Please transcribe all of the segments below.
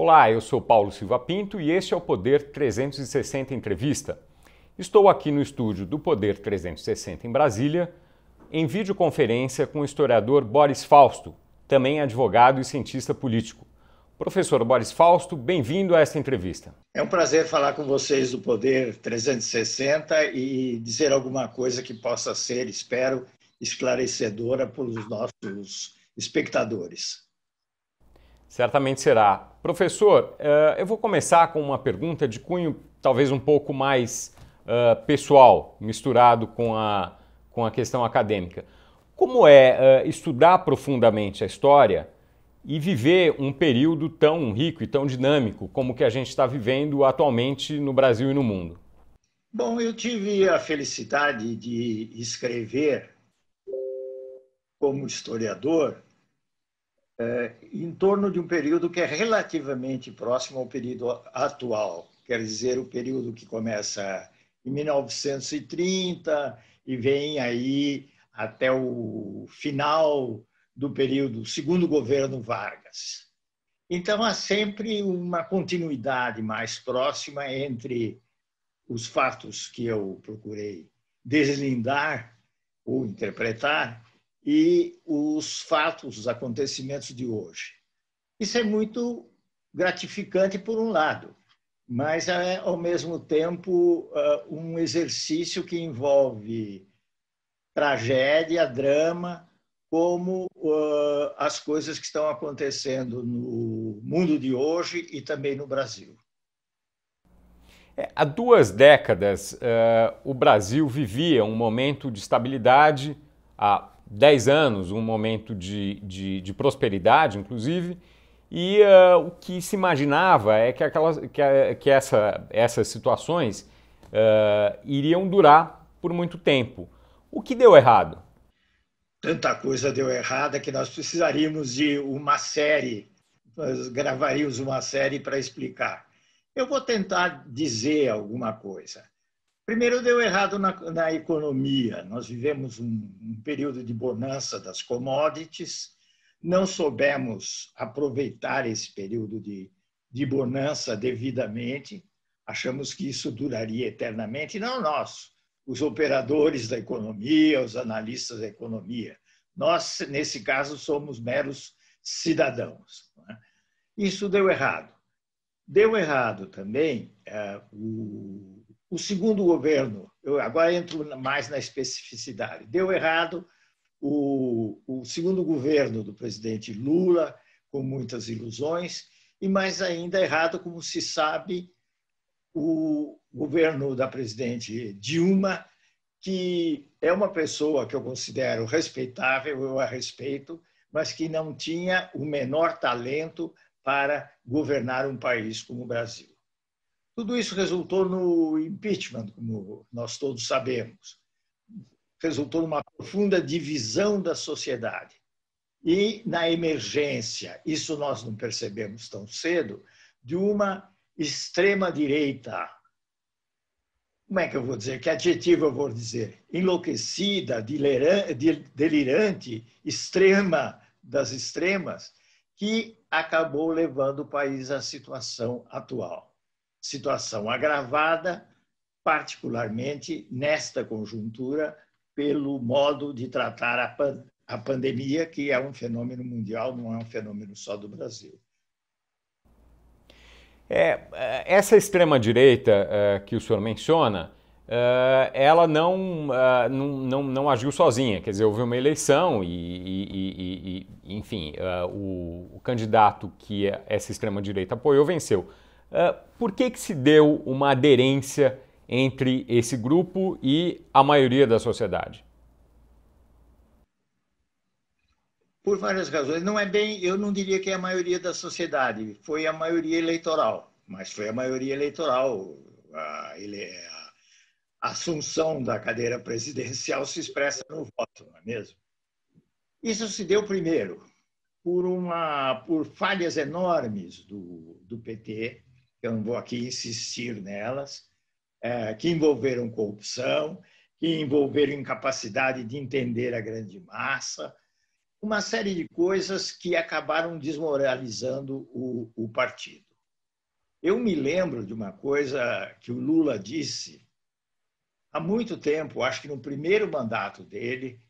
Olá, eu sou Paulo Silva Pinto e este é o Poder 360 Entrevista. Estou aqui no estúdio do Poder 360 em Brasília, em videoconferência com o historiador Boris Fausto, também advogado e cientista político. Professor Boris Fausto, bem-vindo a esta entrevista. É um prazer falar com vocês do Poder 360 e dizer alguma coisa que possa ser, espero, esclarecedora para os nossos espectadores. Certamente será. Professor, eu vou começar com uma pergunta de cunho talvez um pouco mais pessoal, misturado com a questão acadêmica. Como é estudar profundamente a história e viver um período tão rico e tão dinâmico como o que a gente está vivendo atualmente no Brasil e no mundo? Bom, eu tive a felicidade de escrever como historiador em torno de um período que é relativamente próximo ao período atual, quer dizer, o período que começa em 1930 e vem aí até o final do período, segundo governo Vargas. Então, há sempre uma continuidade mais próxima entre os fatos que eu procurei deslindar ou interpretar e os fatos, os acontecimentos de hoje. Isso é muito gratificante por um lado, mas é, ao mesmo tempo, um exercício que envolve tragédia, drama, como as coisas que estão acontecendo no mundo de hoje e também no Brasil. Há 2 décadas, o Brasil vivia um momento de estabilidade, há 10 anos, um momento de prosperidade, inclusive, e o que se imaginava é que essas situações iriam durar por muito tempo. O que deu errado? Tanta coisa deu errada que nós precisaríamos de uma série, nós gravaríamos uma série para explicar. Eu vou tentar dizer alguma coisa. Primeiro, deu errado na economia. Nós vivemos um período de bonança das commodities, não soubemos aproveitar esse período de bonança devidamente, achamos que isso duraria eternamente. Não nós, os operadores da economia, os analistas da economia. Nós, nesse caso, somos meros cidadãos. Isso deu errado. Deu errado também o segundo governo, eu agora entro mais na especificidade, deu errado o segundo governo do presidente Lula, com muitas ilusões, e mais ainda errado, como se sabe, o governo da presidente Dilma, que é uma pessoa que eu considero respeitável, eu a respeito, mas que não tinha o menor talento para governar um país como o Brasil. Tudo isso resultou no impeachment, como nós todos sabemos. Resultou numa profunda divisão da sociedade. E na emergência, isso nós não percebemos tão cedo, de uma extrema-direita, como é que eu vou dizer? Que adjetivo eu vou dizer? Enlouquecida, delirante, extrema das extremas, que acabou levando o país à situação atual. Situação agravada, particularmente nesta conjuntura, pelo modo de tratar a pandemia, que é um fenômeno mundial, não é um fenômeno só do Brasil. Essa extrema-direita que o senhor menciona, ela não agiu sozinha. Quer dizer, houve uma eleição e enfim, o candidato que essa extrema-direita apoiou venceu. Por que se deu uma aderência entre esse grupo e a maioria da sociedade? Por várias razões. Não é bem, eu não diria que é a maioria da sociedade, foi a maioria eleitoral, mas foi a maioria eleitoral. A assunção da cadeira presidencial se expressa no voto, não é mesmo? Isso se deu primeiro por falhas enormes do PT, que eu não vou aqui insistir nelas, que envolveram corrupção, que envolveram incapacidade de entender a grande massa, uma série de coisas que acabaram desmoralizando o partido. Eu me lembro de uma coisa que o Lula disse há muito tempo, acho que no primeiro mandato dele,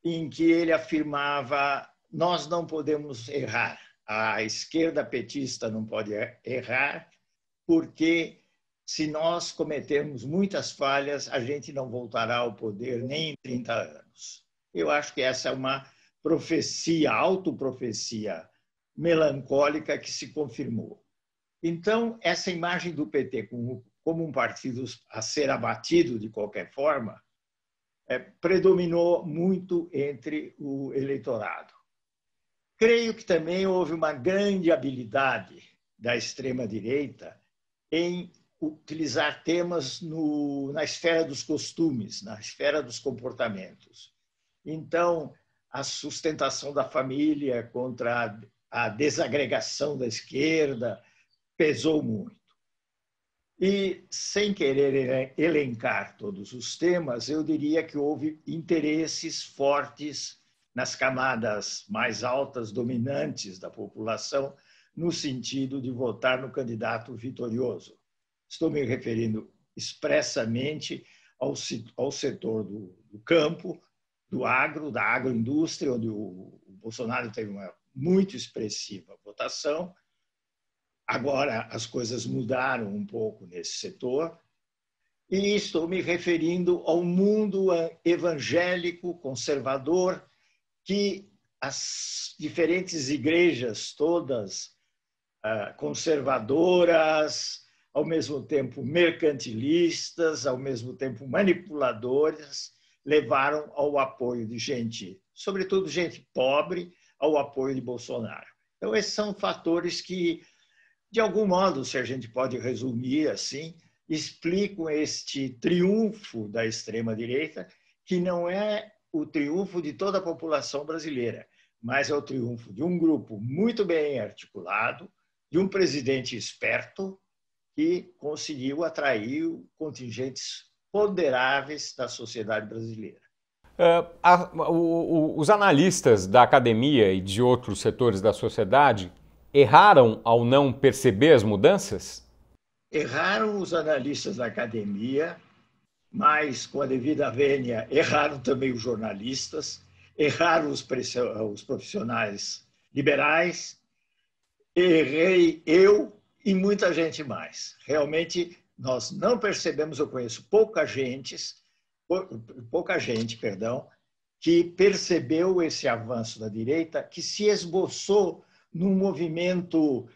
em que ele afirmava: nós não podemos errar, a esquerda petista não pode errar, porque se nós cometermos muitas falhas, a gente não voltará ao poder nem em 30 anos. Eu acho que essa é uma profecia, autoprofecia melancólica que se confirmou. Então, essa imagem do PT como um partido a ser abatido de qualquer forma predominou muito entre o eleitorado. Creio que também houve uma grande habilidade da extrema-direita em utilizar temas na esfera dos costumes, na esfera dos comportamentos. Então, a sustentação da família contra a desagregação da esquerda pesou muito. E, sem querer elencar todos os temas, eu diria que houve interesses fortes nas camadas mais altas, dominantes da população, no sentido de votar no candidato vitorioso. Estou me referindo expressamente ao setor do campo, do agro, da agroindústria, onde o Bolsonaro teve uma muito expressiva votação. Agora as coisas mudaram um pouco nesse setor. E estou me referindo ao mundo evangélico, conservador, que as diferentes igrejas, todas conservadoras, ao mesmo tempo mercantilistas, ao mesmo tempo manipuladoras, levaram ao apoio de gente, sobretudo gente pobre, ao apoio de Bolsonaro. Então, esses são fatores que, de algum modo, se a gente pode resumir assim, explicam este triunfo da extrema-direita, que não é o triunfo de toda a população brasileira, mas é o triunfo de um grupo muito bem articulado, de um presidente esperto que conseguiu atrair contingentes ponderáveis da sociedade brasileira. Os analistas da academia e de outros setores da sociedade erraram ao não perceber as mudanças? Erraram os analistas da academia, mas, com a devida vênia, erraram também os jornalistas, erraram os profissionais liberais, errei eu e muita gente mais. Realmente, nós não percebemos, eu conheço pouca gente, que percebeu esse avanço da direita, que se esboçou num movimento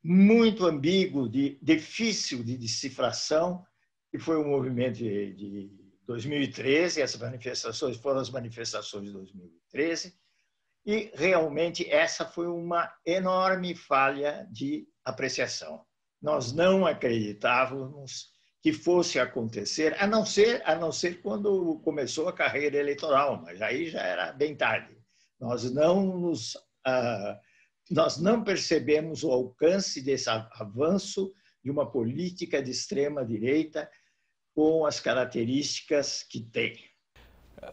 muito ambíguo, difícil de decifração, que foi o movimento de 2013, essas manifestações foram as manifestações de 2013, e realmente essa foi uma enorme falha de apreciação. Nós não acreditávamos que fosse acontecer, a não ser quando começou a carreira eleitoral, mas aí já era bem tarde. Nós não percebemos o alcance desse avanço de uma política de extrema-direita com as características que tem.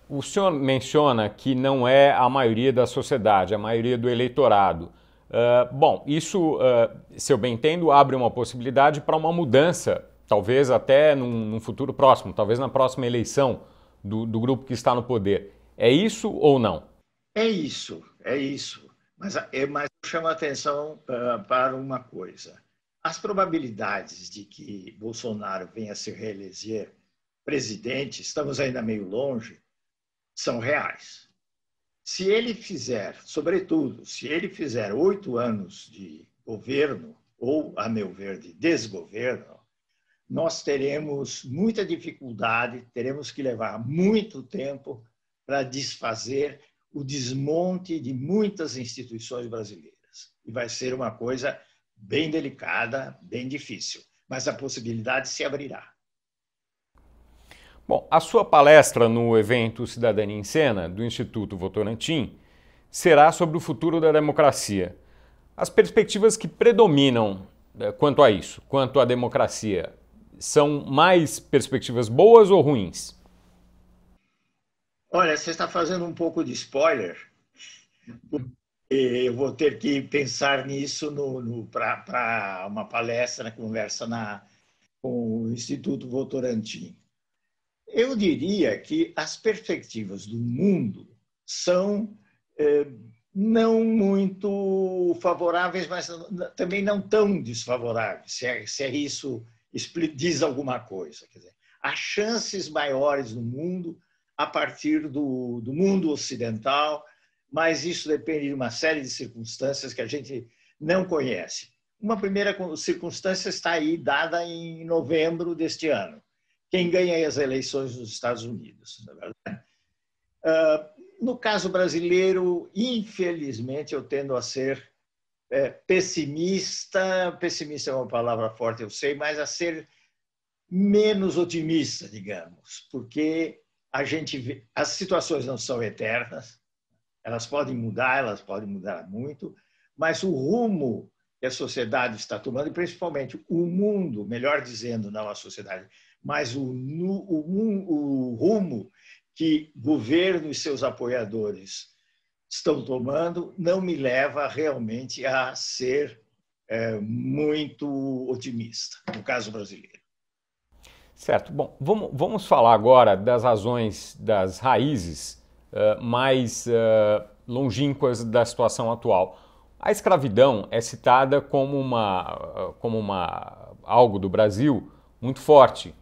O senhor menciona que não é a maioria da sociedade, a maioria do eleitorado. Bom, isso, se eu bem entendo, abre uma possibilidade para uma mudança, talvez até num futuro próximo, talvez na próxima eleição do grupo que está no poder. É isso ou não? É isso. Mas eu chamo a atenção para uma coisa. As probabilidades de que Bolsonaro venha a se reeleger presidente, estamos ainda meio longe, são reais. Se ele fizer, sobretudo, se ele fizer 8 anos de governo, ou, a meu ver, de desgoverno, nós teremos muita dificuldade, teremos que levar muito tempo para desfazer o desmonte de muitas instituições brasileiras. E vai ser uma coisa bem delicada, bem difícil, mas a possibilidade se abrirá. Bom, a sua palestra no evento Cidadania em Cena, do Instituto Votorantim, será sobre o futuro da democracia. As perspectivas que predominam quanto a isso, quanto à democracia, são mais perspectivas boas ou ruins? Olha, você está fazendo um pouco de spoiler. Eu vou ter que pensar nisso para uma palestra, na conversa com o Instituto Votorantim. Eu diria que as perspectivas do mundo são não muito favoráveis, mas também não tão desfavoráveis, se é isso diz alguma coisa. Quer dizer, há chances maiores no mundo a partir do mundo ocidental, mas isso depende de uma série de circunstâncias que a gente não conhece. Uma primeira circunstância está aí, dada em novembro deste ano. Quem ganha as eleições nos Estados Unidos, na verdade. No caso brasileiro, infelizmente, eu tendo a ser pessimista. Pessimista é uma palavra forte, eu sei, mas a ser menos otimista, digamos, porque as situações não são eternas, elas podem mudar muito, mas o rumo que a sociedade está tomando, e principalmente o mundo, melhor dizendo, não a sociedade, mas o rumo que governo e seus apoiadores estão tomando, não me leva realmente a ser muito otimista, no caso brasileiro. Certo. Bom, vamos falar agora das razões, das raízes mais longínquas da situação atual. A escravidão é citada como algo do Brasil muito forte,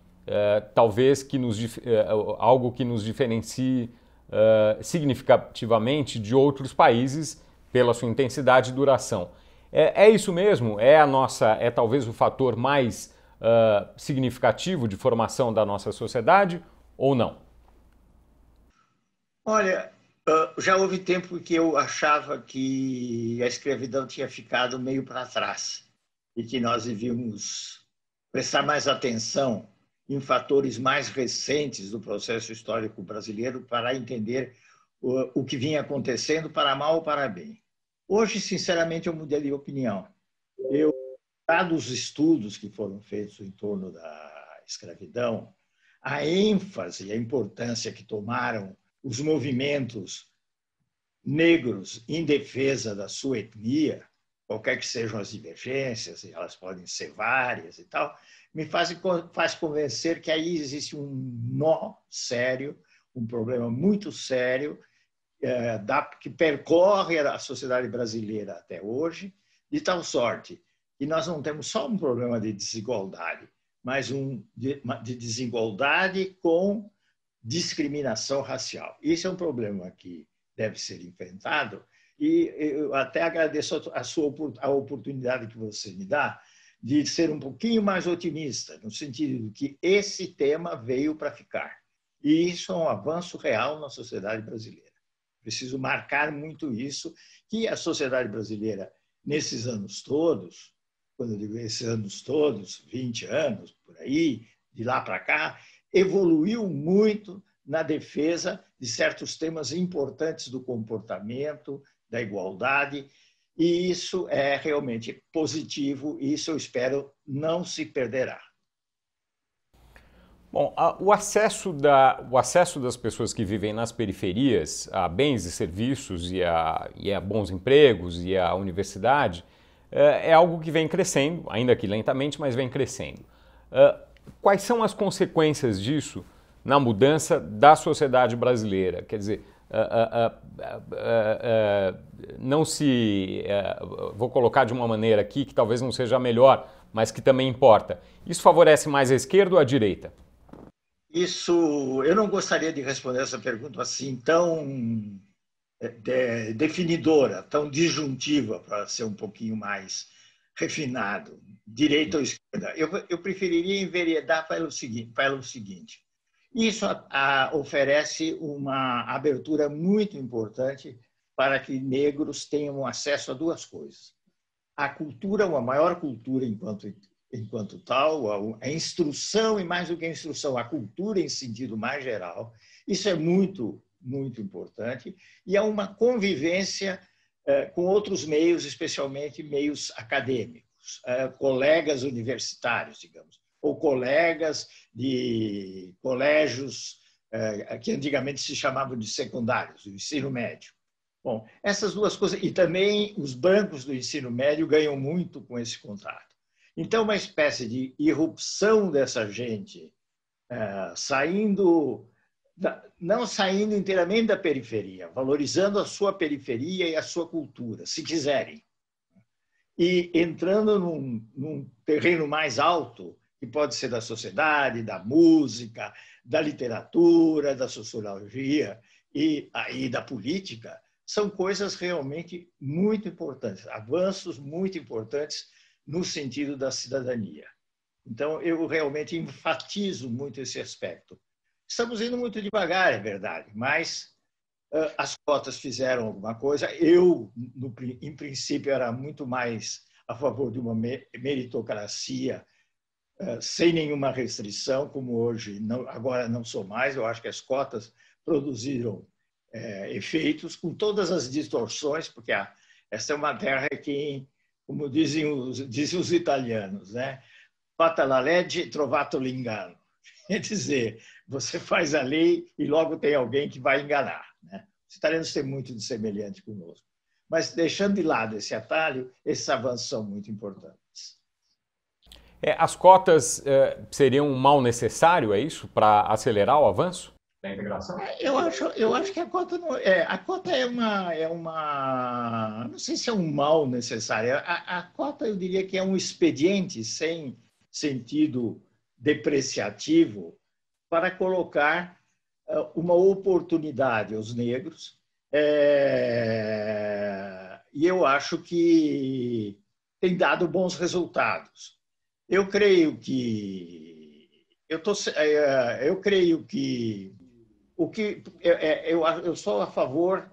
talvez algo que nos diferencie significativamente de outros países pela sua intensidade e duração. É isso mesmo? É talvez o fator mais significativo de formação da nossa sociedade ou não? Olha, já houve tempo que eu achava que a escravidão tinha ficado meio para trás e que nós devíamos prestar mais atenção em fatores mais recentes do processo histórico brasileiro para entender o que vinha acontecendo, para mal ou para bem. Hoje, sinceramente, eu mudei de opinião. Dados os estudos que foram feitos em torno da escravidão, a ênfase e a importância que tomaram os movimentos negros em defesa da sua etnia, qualquer que sejam as divergências, e elas podem ser várias e tal, me faz convencer que aí existe um nó sério, um problema muito sério, que percorre a sociedade brasileira até hoje, de tal sorte que nós não temos só um problema de desigualdade, mas de desigualdade com discriminação racial. Isso é um problema que deve ser enfrentado e eu até agradeço a oportunidade que você me dá de ser um pouquinho mais otimista, no sentido de que esse tema veio para ficar. E isso é um avanço real na sociedade brasileira. Preciso marcar muito isso, que a sociedade brasileira, nesses anos todos, quando eu digo esses anos todos, 20 anos, por aí, de lá para cá, evoluiu muito na defesa de certos temas importantes do comportamento, da igualdade, e isso é realmente positivo, e isso eu espero não se perderá. Bom, o acesso das pessoas que vivem nas periferias a bens e serviços e a bons empregos e a universidade é algo que vem crescendo, ainda que lentamente, mas vem crescendo. Quais são as consequências disso na mudança da sociedade brasileira? Quer dizer, vou colocar de uma maneira aqui que talvez não seja a melhor, mas que também importa. Isso favorece mais a esquerda ou a direita? Isso, eu não gostaria de responder essa pergunta assim tão definidora, tão disjuntiva, para ser um pouquinho mais refinado, direita ou esquerda. Eu preferiria enveredar pelo seguinte. Isso oferece uma abertura muito importante para que negros tenham acesso a duas coisas. A cultura, uma maior cultura enquanto tal, a instrução, e mais do que a instrução, a cultura em sentido mais geral. Isso é muito, muito importante. E há uma convivência com outros meios, especialmente meios acadêmicos, colegas universitários, digamos, ou colegas de colégios que antigamente se chamavam de secundários, do ensino médio. Bom, essas duas coisas, e também os bancos do ensino médio ganham muito com esse contrato. Então, uma espécie de irrupção dessa gente, saindo, não saindo inteiramente da periferia, valorizando a sua periferia e a sua cultura, se quiserem, e entrando num terreno mais alto, que pode ser da sociedade, da música, da literatura, da sociologia e aí da política, são coisas realmente muito importantes, avanços muito importantes no sentido da cidadania. Então, eu realmente enfatizo muito esse aspecto. Estamos indo muito devagar, é verdade, mas as cotas fizeram alguma coisa. Eu, em princípio, era muito mais a favor de uma meritocracia sem nenhuma restrição, como hoje, agora não sou mais. Eu acho que as cotas produziram efeitos com todas as distorções, porque essa é uma terra que, como dizem os italianos, né? Fatta la legge, trovato l'ingano. Quer dizer, você faz a lei e logo tem alguém que vai enganar, né? Os italianos têm muito de semelhante conosco. Mas, deixando de lado esse atalho, esses avanços são muito importantes. As cotas seriam um mal necessário, é isso, para acelerar o avanço da integração? Eu acho que a cota não, a cota não sei se é um mal necessário. A cota, eu diria que é um expediente sem sentido depreciativo para colocar uma oportunidade aos negros. E eu acho que tem dado bons resultados. Eu creio que eu sou a favor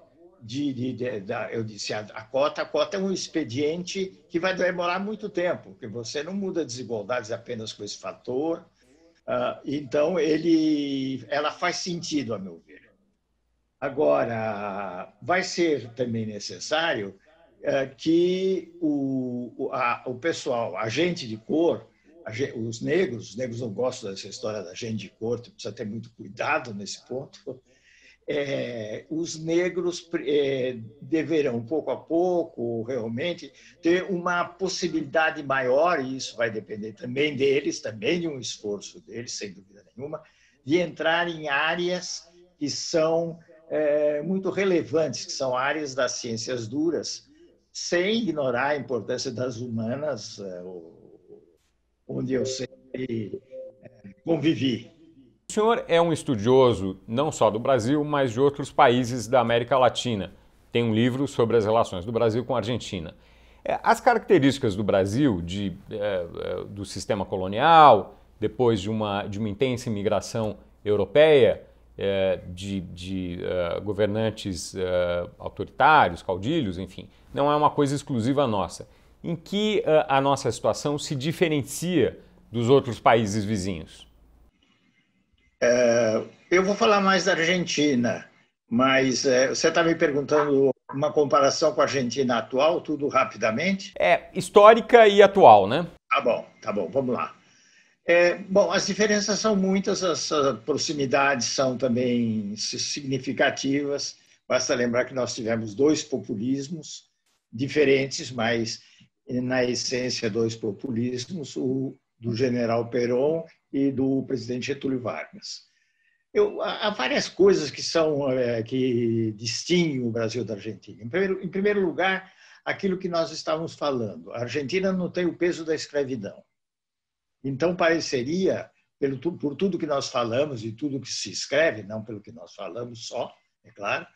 eu disse a cota é um expediente que vai demorar muito tempo, porque você não muda desigualdades apenas com esse fator. Então ela faz sentido, a meu ver. Agora, vai ser também necessário que o pessoal, a gente de cor, os negros não gostam dessa história da gente de cor, precisa ter muito cuidado nesse ponto. Os negros deverão, pouco a pouco, realmente, ter uma possibilidade maior, e isso vai depender também deles, também de um esforço deles, sem dúvida nenhuma, de entrar em áreas que são muito relevantes, que são áreas das ciências duras, sem ignorar a importância das humanas, onde eu sempre convivi. O senhor é um estudioso não só do Brasil, mas de outros países da América Latina. Tem um livro sobre as relações do Brasil com a Argentina. As características do Brasil, do sistema colonial, depois de uma intensa imigração europeia, de governantes autoritários, caudilhos, enfim, não é uma coisa exclusiva nossa. Em que a nossa situação se diferencia dos outros países vizinhos? Eu vou falar mais da Argentina, mas você está me perguntando uma comparação com a Argentina atual, tudo rapidamente? Histórica e atual, né? Tá bom, vamos lá. Bom, as diferenças são muitas, as proximidades são também significativas. Basta lembrar que nós tivemos dois populismos diferentes, mas na essência dois populismos, o do general Perón e do presidente Getúlio Vargas. Há várias coisas que distinguem o Brasil da Argentina. Em primeiro lugar, aquilo que nós estávamos falando. A Argentina não tem o peso da escravidão. Então, pareceria, por tudo que nós falamos e tudo que se escreve, não pelo que nós falamos só, é claro,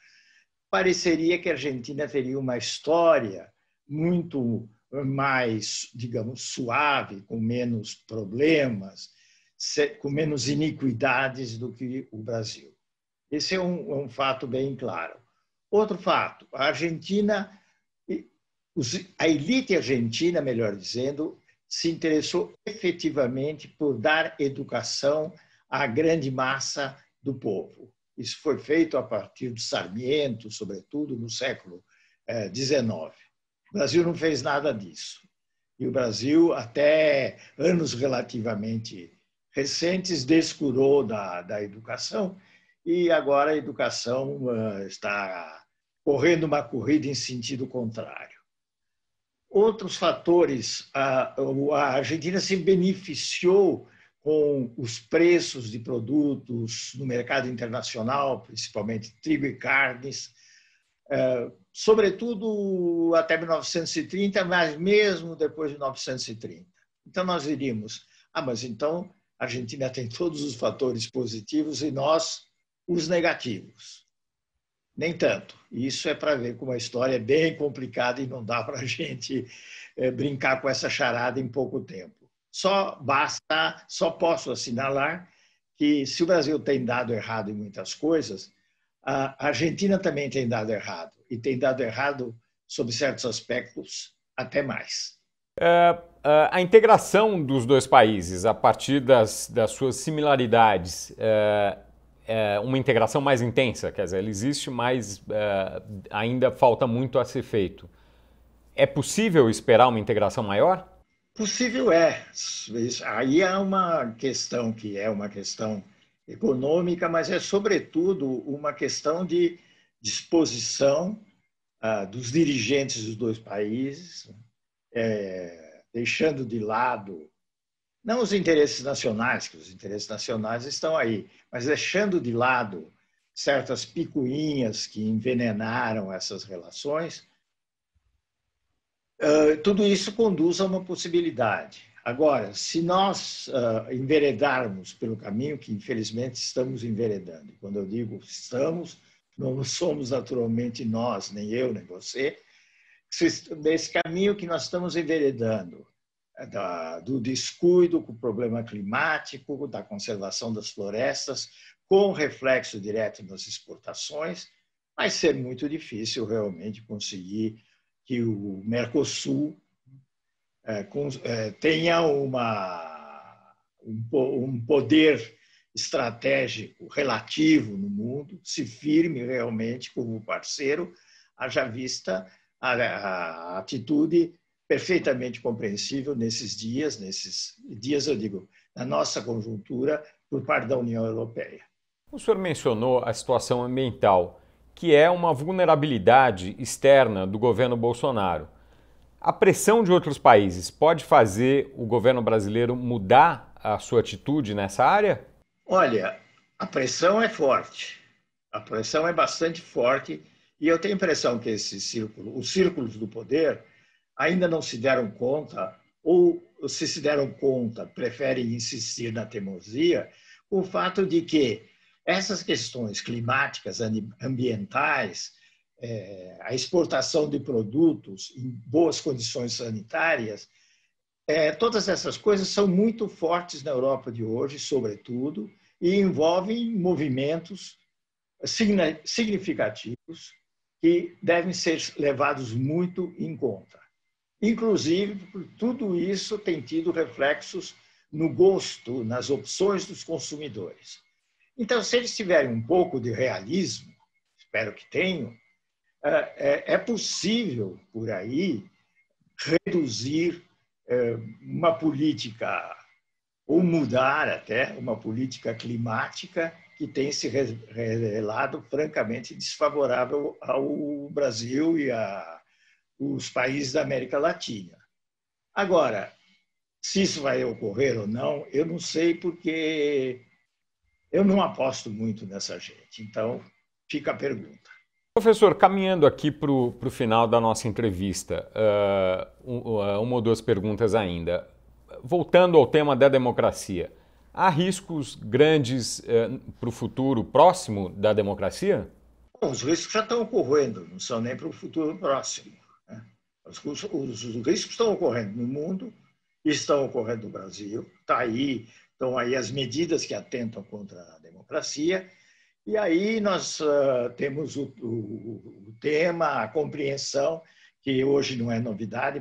pareceria que a Argentina teria uma história muito mais, digamos, suave, com menos problemas, com menos iniquidades do que o Brasil. Esse é um fato bem claro. Outro fato, a Argentina, a elite argentina, melhor dizendo, se interessou efetivamente por dar educação à grande massa do povo. Isso foi feito a partir de Sarmiento, sobretudo no século XIX. O Brasil não fez nada disso. E o Brasil, até anos relativamente recentes, descurou da educação, e agora a educação está correndo uma corrida em sentido contrário. Outros fatores, a Argentina se beneficiou com os preços de produtos no mercado internacional, principalmente trigo e carnes, sobretudo até 1930, mas mesmo depois de 1930. Então, nós diríamos, mas então a Argentina tem todos os fatores positivos e nós os negativos. Nem tanto. Isso é para ver como a história é bem complicada e não dá para a gente brincar com essa charada em pouco tempo. Só posso assinalar que se o Brasil tem dado errado em muitas coisas, a Argentina também tem dado errado, e tem dado errado sob certos aspectos até mais. A integração dos dois países, a partir das suas similaridades, uma integração mais intensa, quer dizer, ela existe, mas ainda falta muito a ser feito. É possível esperar uma integração maior? Possível é. Aí há uma questão que é uma questão econômica, mas é, sobretudo, uma questão de disposição dos dirigentes dos dois países, deixando de lado, não os interesses nacionais, que os interesses nacionais estão aí, mas deixando de lado certas picuinhas que envenenaram essas relações. Tudo isso conduz a uma possibilidade. Agora, se nós enveredarmos pelo caminho que, infelizmente, estamos enveredando, quando eu digo estamos, não somos naturalmente nós, nem eu, nem você, desse caminho que nós estamos enveredando, do descuido com o problema climático, da conservação das florestas, com reflexo direto nas exportações, vai ser muito difícil realmente conseguir que o Mercosul tenha um poder estratégico relativo no mundo, se firme realmente como parceiro, haja vista a atitude perfeitamente compreensível nesses dias eu digo, na nossa conjuntura, por parte da União Europeia. O senhor mencionou a situação ambiental, que é uma vulnerabilidade externa do governo Bolsonaro. A pressão de outros países pode fazer o governo brasileiro mudar a sua atitude nessa área? Olha, a pressão é forte. A pressão é bastante forte e eu tenho a impressão que os círculos do poder ainda não se deram conta, ou se deram conta, preferem insistir na teimosia, com o fato de que essas questões climáticas, ambientais, a exportação de produtos em boas condições sanitárias, todas essas coisas são muito fortes na Europa de hoje, sobretudo, e envolvem movimentos significativos que devem ser levados muito em conta. Inclusive, tudo isso tem tido reflexos no gosto, nas opções dos consumidores. Então, se eles tiverem um pouco de realismo, espero que tenham, é possível, por aí, reduzir uma política, ou mudar até uma política climática que tem se revelado francamente desfavorável ao Brasil e aos países da América Latina. Agora, se isso vai ocorrer ou não, eu não sei, porque eu não aposto muito nessa gente. Então, fica a pergunta. Professor, caminhando aqui para o final da nossa entrevista, uma ou duas perguntas ainda. Voltando ao tema da democracia, há riscos grandes para o futuro próximo da democracia? Bom, os riscos já estão ocorrendo, não são nem para o futuro próximo. Né? Os riscos estão ocorrendo no mundo, estão ocorrendo no Brasil, estão aí as medidas que atentam contra a democracia. E aí nós temos o tema, a compreensão, que hoje não é novidade,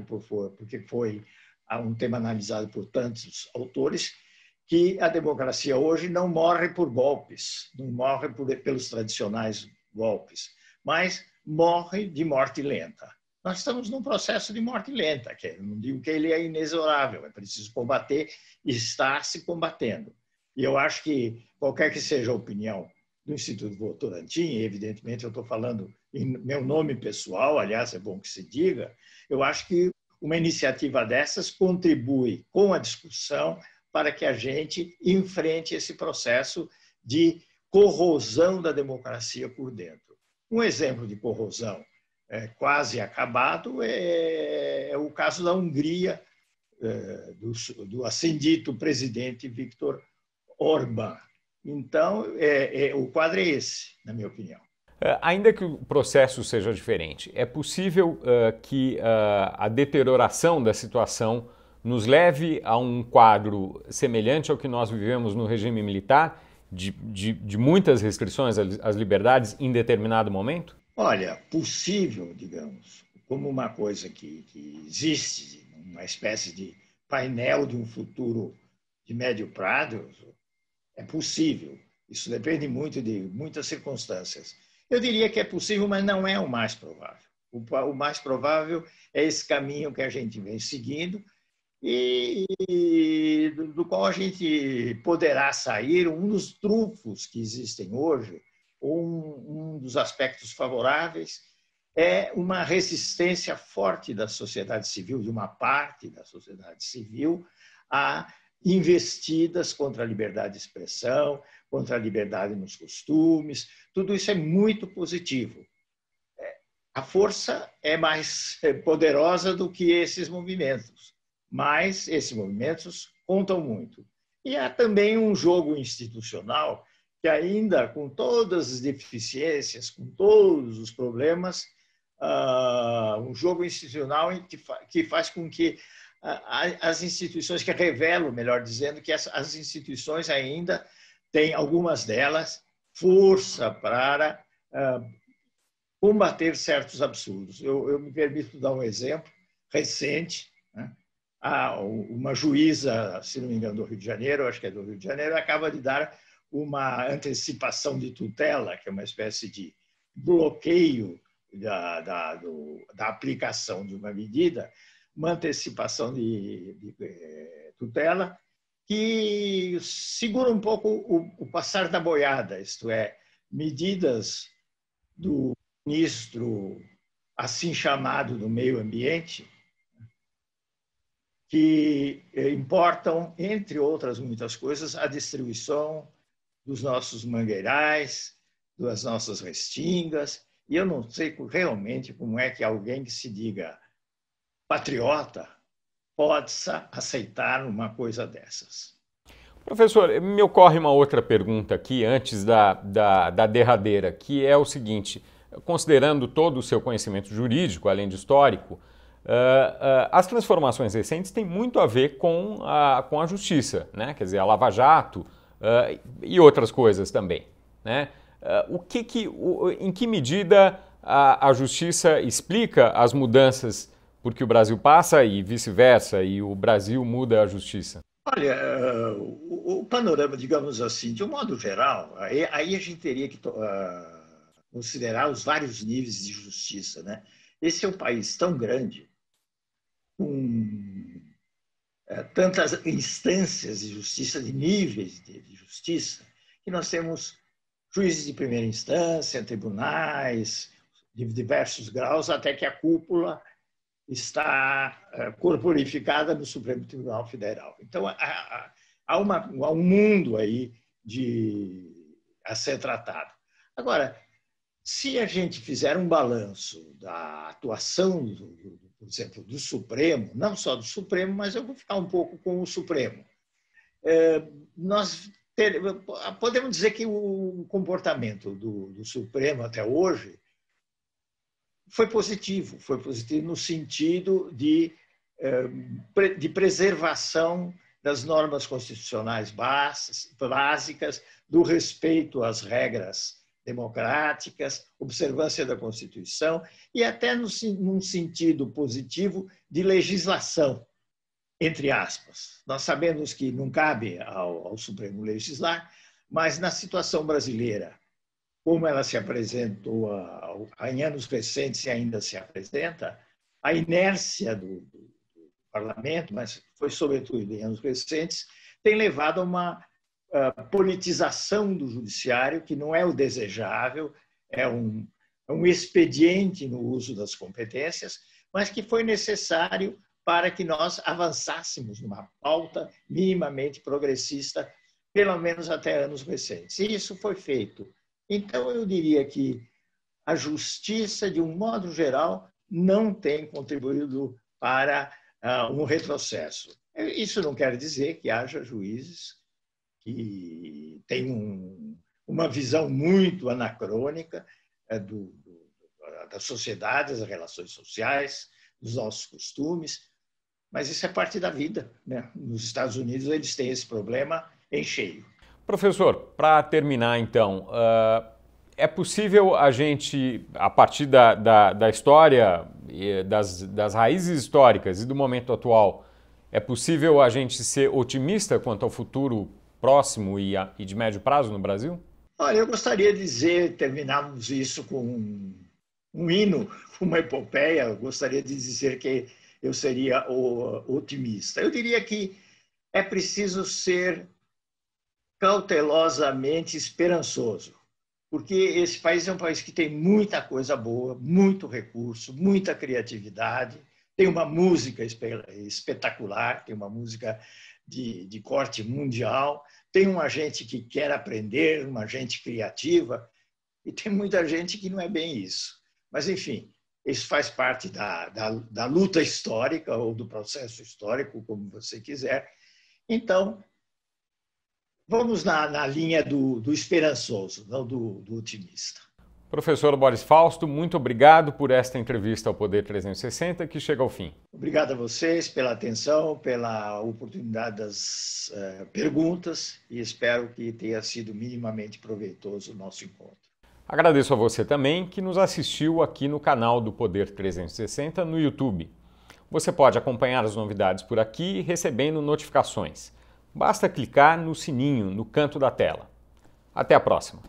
porque foi um tema analisado por tantos autores, que a democracia hoje não morre por golpes, não morre pelos tradicionais golpes, mas morre de morte lenta. Nós estamos num processo de morte lenta, que eu não digo que ele é inexorável, é preciso combater e está se combatendo. E eu acho que, qualquer que seja a opinião do Instituto Votorantim, evidentemente eu estou falando em meu nome pessoal, aliás, é bom que se diga, eu acho que uma iniciativa dessas contribui com a discussão para que a gente enfrente esse processo de corrosão da democracia por dentro. Um exemplo de corrosão quase acabado é o caso da Hungria, do ascendito presidente Viktor Orbán. Então, o quadro é esse, na minha opinião. Ainda que o processo seja diferente, é possível que a deterioração da situação nos leve a um quadro semelhante ao que nós vivemos no regime militar, de muitas restrições às liberdades em determinado momento? Olha, possível, digamos, como uma coisa que existe, uma espécie de painel de um futuro de médio prazo, é possível. Isso depende muito de muitas circunstâncias. Eu diria que é possível, mas não é o mais provável. O mais provável é esse caminho que a gente vem seguindo e do qual a gente poderá sair. Um dos trunfos que existem hoje, um dos aspectos favoráveis, é uma resistência forte da sociedade civil, de uma parte da sociedade civil, a investidas contra a liberdade de expressão, contra a liberdade nos costumes. Tudo isso é muito positivo. A força é mais poderosa do que esses movimentos, mas esses movimentos contam muito. E há também um jogo institucional que ainda, com todas as deficiências, com todos os problemas, um jogo institucional que faz com que as instituições, que revelam, melhor dizendo, que as instituições ainda têm, algumas delas, força para combater certos absurdos. Eu me permito dar um exemplo recente. Né? Uma juíza, se não me engano, do Rio de Janeiro, acho que é do Rio de Janeiro, acaba de dar uma antecipação de tutela, que é uma espécie de bloqueio da aplicação de uma medida, uma antecipação de tutela, que segura um pouco o passar da boiada, isto é, medidas do ministro assim chamado do meio ambiente, que importam, entre outras muitas coisas, a destruição dos nossos mangueirais, das nossas restingas. E eu não sei realmente como é que alguém que se diga patriota possa aceitar uma coisa dessas. Professor, me ocorre uma outra pergunta aqui, antes da derradeira, que é o seguinte: considerando todo o seu conhecimento jurídico, além de histórico, as transformações recentes têm muito a ver com a justiça, né? Quer dizer, a Lava Jato e outras coisas também, né? Em que medida a justiça explica as mudanças por que o Brasil passa e vice-versa, e o Brasil muda a justiça? Olha, o panorama, digamos assim, de um modo geral, aí a gente teria que considerar os vários níveis de justiça, né? Esse é um país tão grande, com tantas instâncias de justiça, de níveis de justiça, que nós temos juízes de primeira instância, tribunais de diversos graus, até que a cúpula está corporificada no Supremo Tribunal Federal. Então, há um mundo aí a ser tratado. Agora, se a gente fizer um balanço da atuação, por exemplo, do Supremo, não só do Supremo, mas eu vou ficar um pouco com o Supremo, nós podemos dizer que o comportamento do Supremo até hoje foi positivo no sentido de preservação das normas constitucionais básicas, do respeito às regras democráticas, observância da Constituição e até num sentido positivo de legislação, entre aspas. Nós sabemos que não cabe ao Supremo legislar, mas na situação brasileira, como ela se apresentou em anos recentes e ainda se apresenta, a inércia do parlamento, mas foi sobretudo em anos recentes, tem levado a uma politização do judiciário, que não é o desejável, é um expediente no uso das competências, mas que foi necessário para que nós avançássemos numa pauta minimamente progressista, pelo menos até anos recentes. E isso foi feito. Então, eu diria que a justiça, de um modo geral, não tem contribuído para um retrocesso. Isso não quer dizer que haja juízes que têm uma visão muito anacrônica da sociedade, das relações sociais, dos nossos costumes, mas isso é parte da vida, né? Nos Estados Unidos eles têm esse problema em cheio. Professor, para terminar então, é possível a gente, a partir da história, das raízes históricas e do momento atual, é possível a gente ser otimista quanto ao futuro próximo e de médio prazo no Brasil? Olha, eu gostaria de dizer, terminarmos isso com um hino, uma epopeia, eu gostaria de dizer que eu seria otimista. Eu diria que é preciso ser cautelosamente esperançoso, porque esse país é um país que tem muita coisa boa, muito recurso, muita criatividade, tem uma música espetacular, tem uma música de corte mundial, tem uma gente que quer aprender, uma gente criativa, e tem muita gente que não é bem isso. Mas, enfim, isso faz parte da luta histórica ou do processo histórico, como você quiser. Então, vamos na linha do esperançoso, não do otimista. Professor Boris Fausto, muito obrigado por esta entrevista ao Poder 360, que chega ao fim. Obrigado a vocês pela atenção, pela oportunidade das perguntas e espero que tenha sido minimamente proveitoso o nosso encontro. Agradeço a você também que nos assistiu aqui no canal do Poder 360 no YouTube. Você pode acompanhar as novidades por aqui recebendo notificações. Basta clicar no sininho no canto da tela. Até a próxima!